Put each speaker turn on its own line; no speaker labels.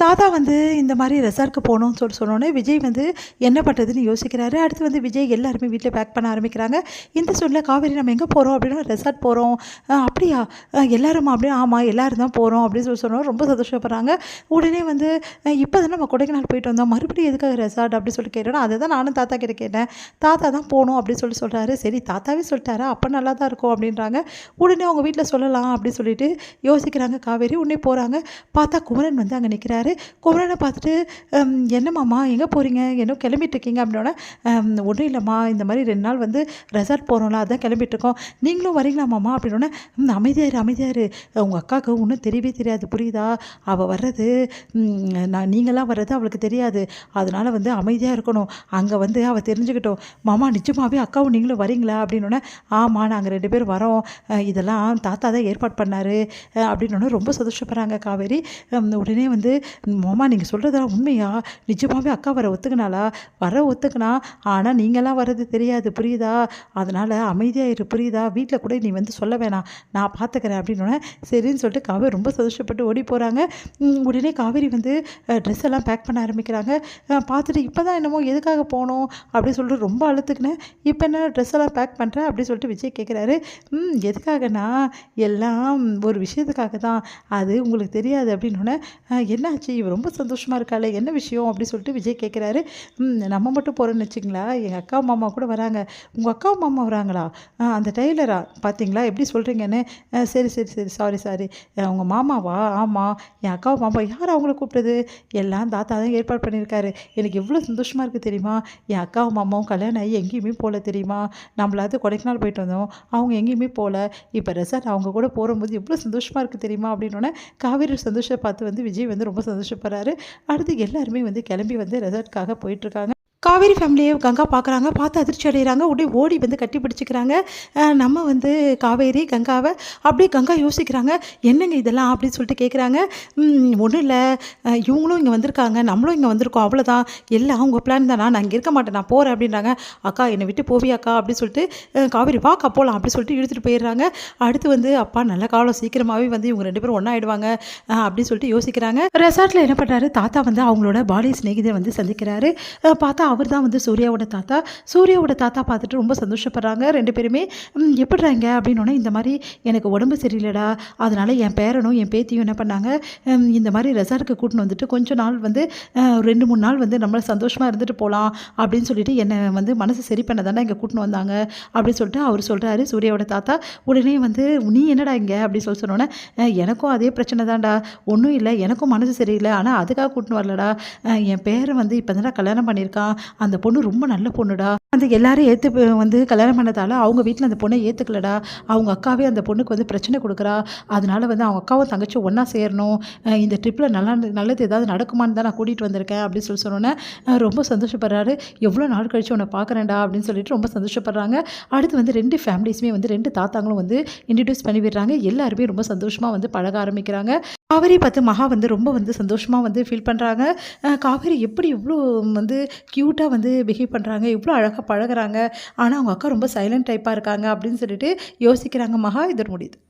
தாத்தா வந்து இந்த மாதிரி ரெசார்ட்க்கு போகணும்னு சொன்னோன்னே விஜய் வந்து என்ன பண்ணுறதுன்னு யோசிக்கிறாரு. அடுத்து வந்து விஜய் எல்லாருமே வீட்டில் பேக் பண்ண ஆரம்பிக்கிறாங்க. இந்த சூழ்நிலை காவேரி நம்ம எங்கே போகிறோம் அப்படின்னா ரெசார்ட் போகிறோம். அப்படியா எல்லாருமா அப்படியே ஆமாம் எல்லோரும் தான் போகிறோம் அப்படின்னு சொன்னோம். ரொம்ப சந்தோஷப்படுறாங்க. உடனே வந்து இப்போ தானே நம்ம கொடைக்கானல் போயிட்டு வந்தோம், மறுபடியும் எதுக்காக ரெசார்ட் அப்படின்னு சொல்லி கேட்டோன்னா அதை தான் நானும் தாத்தா கிட்ட கேட்டேன். தாத்தா தான் போகணும் அப்படின்னு சொல்கிறாரு. சரி தாத்தாவே சொல்லிட்டாரா அப்போ நல்லா தான் இருக்கும் அப்படின்றாங்க. உடனே அவங்க வீட்டில் சொல்லலாம் அப்படின்னு சொல்லிட்டு யோசிக்கிறாங்க காவேரி. உடனே போகிறாங்க. பார்த்தா குமரன் வந்து அங்கே நிற்கிறாரு. குமரனை பார்த்துட்டு என்னம்மாம்மா எங்கே போகிறீங்க, என்ன கிளம்பிட்டு இருக்கீங்க அப்படின்னோடனே ஒன்றும் இல்லைம்மா இந்த மாதிரி 2 நாள் வந்து ரெசார்ட் போகிறோம்ல அதான் கிளம்பிட்டுருக்கோம், நீங்களும் வரீங்களாம்மாம்மா அப்படின்னோடனே அமைதியாரு உங்கள் அக்காவுக்கு ஒன்றும் தெரியவே தெரியாது புரியுதா, அவள் வர்றது நீங்களாம் வர்றது அவளுக்கு தெரியாது, அதனால் வந்து அமைதியாக இருக்கணும், அங்கே வந்து அவள் தெரிஞ்சுக்கிட்டோம். மாமா நிஜமாகவே அக்காவும் நீங்களும் வரீங்களா அப்படின்னோடனே ஆமாம் நாங்கள் 2 பேர் வரோம், இதெல்லாம் தாத்தா தான் ஏற்பாடு பண்ணார் அப்படின்னோடனே ரொம்ப சந்தோஷப்படுறாங்க காவேரி. உடனே வந்து மாமா நீங்கள் சொல்கிறதெல்லாம் உண்மையா, நிஜமாகவே அக்கா வர ஒத்துக்கினா ஆனால் நீங்களாம் வர்றது தெரியாது புரியுதா, அதனால் அமைதியாகிரு புரியுதா, வீட்டில் கூட நீ வந்து சொல்ல வேணாம் நான் பார்த்துக்கிறேன் அப்படின்னோடனே சரின்னு சொல்லிட்டு காவேரி ரொம்ப சந்தோஷப்பட்டு ஓடி போகிறாங்க. உடனே காவேரி வந்து ட்ரெஸ் எல்லாம் பேக் பண்ண ஆரம்பிக்கிறாங்க. பார்த்துட்டு இப்போ தான் என்னமோ எதுக்காக போகணும் அப்படின்னு சொல்லிட்டு ரொம்ப அழுத்துக்கினேன், இப்போ என்ன ட்ரெஸ் எல்லாம் பேக் பண்ணுறேன் அப்படின்னு சொல்லிட்டு விஜய் கேட்குறாரு. எதுக்காகனா எல்லாம் ஒரு விஷயத்துக்காக தான், அது உங்களுக்கு தெரியாது அப்படின்னோடனே என்னாச்சு இவ ரொம்ப சந்தோஷமாக இருக்காளே என்ன விஷயம் அப்படின்னு சொல்லிட்டு விஜய் கேட்குறாரு. நம்ம மட்டும் போகிறோன்னு வச்சுங்களா, எங்கள் அக்கா மாமா கூட வராங்க. உங்கள் அக்கா மாமா வராங்களா, அந்த டெய்லரா பார்த்தீங்களா எப்படி சொல்கிறீங்கன்னு, சரி சாரி உங்கள் மாமாவா, ஆமாம் என் அக்காவை மாமா, யார் அவங்கள கூப்பிட்டது, எல்லாம் தாத்தா தான் ஏற்பாடு பண்ணியிருக்காரு, எனக்கு எவ்வளோ சந்தோஷமாக இருக்குது தெரியுமா, என் அக்காவும் மாமாவும் கல்யாணம் ஆகி எங்கேயுமே போகல தெரியுமா, நம்மளாவது கொடைக்கானல் போயிட்டு வந்தோம் அவங்க எங்கேயுமே போகல, இப்போ ரெசார்ட் அவங்க கூட போகும்போது எவ்வளோ சந்தோஷமாக இருக்குது தெரியுமா அப்படின்னோடனே காவேரி சந்தோஷத்தை பார்த்து வந்து விஜய் வந்து ரொம்ப சந்தோஷப்படுறாரு. அடுத்து எல்லாருமே வந்து கிளம்பி வந்து ரெசார்ட்காக போயிட்டுருக்காங்க. காவேரி ஃபேமிலியை கங்கா பார்க்குறாங்க. பார்த்து அதிர்ச்சி அடைகிறாங்க. உடனே ஓடி வந்து கட்டி பிடிச்சிக்கிறாங்க. நம்ம வந்து காவேரி கங்காவை அப்படியே கங்கா யோசிக்கிறாங்க, என்னங்க இதெல்லாம் அப்படின்னு சொல்லிட்டு கேட்குறாங்க. ஒன்றும் இல்லை, இவங்களும் இங்கே வந்திருக்காங்க, நம்மளும் இங்கே வந்திருக்கோம், அவ்வளோதான், எல்லாம் உங்கள் பிளான் தானா, நான் இங்கே இருக்க மாட்டேன் நான் போகிறேன் அப்படின்றாங்க. அக்கா என்னை விட்டு போவியாக்கா அப்படின்னு சொல்லிட்டு காவேரி வாக்கா போகலாம் அப்படின்னு சொல்லிட்டு இழுத்துட்டு போயிடுறாங்க. அடுத்து வந்து அப்பா நல்ல காலம் சீக்கிரமாகவே வந்து இவங்க 2 பேரும் ஒன்றா ஆகிடுவாங்க அப்படின்னு சொல்லிட்டு யோசிக்கிறாங்க. ரெசார்ட்டில் என்ன பண்ணுறாரு, தாத்தா வந்து அவங்களோட பாலிய சிநேகிதை வந்து சந்திக்கிறாரு. பார்த்தா அவர் தான் வந்து சூர்யாவோட தாத்தா பார்த்துட்டு ரொம்ப சந்தோஷப்படுறாங்க 2 பேருமே. எப்படிறாங்க அப்படின்னோடனே இந்த மாதிரி எனக்கு உடம்பு சரியில்லைடா, அதனால் என் பேரனும் என் பேத்தியும் என்ன பண்ணாங்க, இந்த மாதிரி ரெசார்ட்டுக்கு கூட்டின்னு வந்துட்டு கொஞ்ச நாள் வந்து 2-3 நாள் வந்து நம்மளை சந்தோஷமாக இருந்துட்டு போகலாம் அப்படின்னு சொல்லிட்டு என்னை வந்து மனசு சரி பண்ண தானே இங்கே கூட்டின்னு வந்தாங்க அப்படின்னு சொல்லிட்டு அவர் சொல்கிறாரு சூர்யாவோட தாத்தா. உடனே வந்து நீ என்னடா இங்கே அப்படின்னு சொன்னோன்னே எனக்கும் அதே பிரச்சனை தான்டா, ஒன்றும் இல்லை எனக்கும் மனசு சரியில்லை, ஆனால் அதுக்காக கூட்டின்னு வரலடா, என் பேரை வந்து இப்போ தானே கல்யாணம் பண்ணியிருக்கான், அந்த பொண்ணு ரொம்ப நல்ல பொண்ணுடா, அந்த எல்லாரும் ஏற்று வந்து கல்யாணம் பண்ணதால் அவங்க வீட்டில் அந்த பொண்ணை ஏற்றுக்கலடா, அவங்க அக்காவே அந்த பொண்ணுக்கு வந்து பிரச்சனை கொடுக்குறா, அதனால் வந்து அவங்க அக்காவும் தங்கச்சி ஒன்றா சேரணும், இந்த ட்ரிப்பில் நல்லது ஏதாவது நடக்குமான்னு தான் நான் கூட்டிகிட்டு வந்திருக்கேன் அப்படின்னு சொன்னோன்னே ரொம்ப சந்தோஷப்படுறாரு. எவ்வளோ நாள் கழிச்சு உன்னை பார்க்குறேன்டா அப்படின்னு சொல்லிட்டு ரொம்ப சந்தோஷப்படுறாங்க. அடுத்து வந்து 2 ஃபேமிலிஸுமே வந்து 2 தாத்தாங்களும் வந்து இன்ட்ரடியூஸ் பண்ணி விடுறாங்க. எல்லாருமே ரொம்ப சந்தோஷமாக வந்து பழக ஆரம்பிக்கிறாங்க. காவேரி பார்த்து மகா வந்து ரொம்ப வந்து சந்தோஷமாக வந்து ஃபீல் பண்ணுறாங்க. காவேரி எப்படி இவ்வளோ வந்து க்யூட்டாக வந்து பிஹேவ் பண்ணுறாங்க, இவ்வளோ அழகாக பழகுறாங்க, ஆனால் அவங்க அக்கா ரொம்ப சைலண்ட் டைப்பாக இருக்காங்க அப்படின்னு சொல்லிட்டு யோசிக்கிறாங்க மகா. இதோட முடியுது.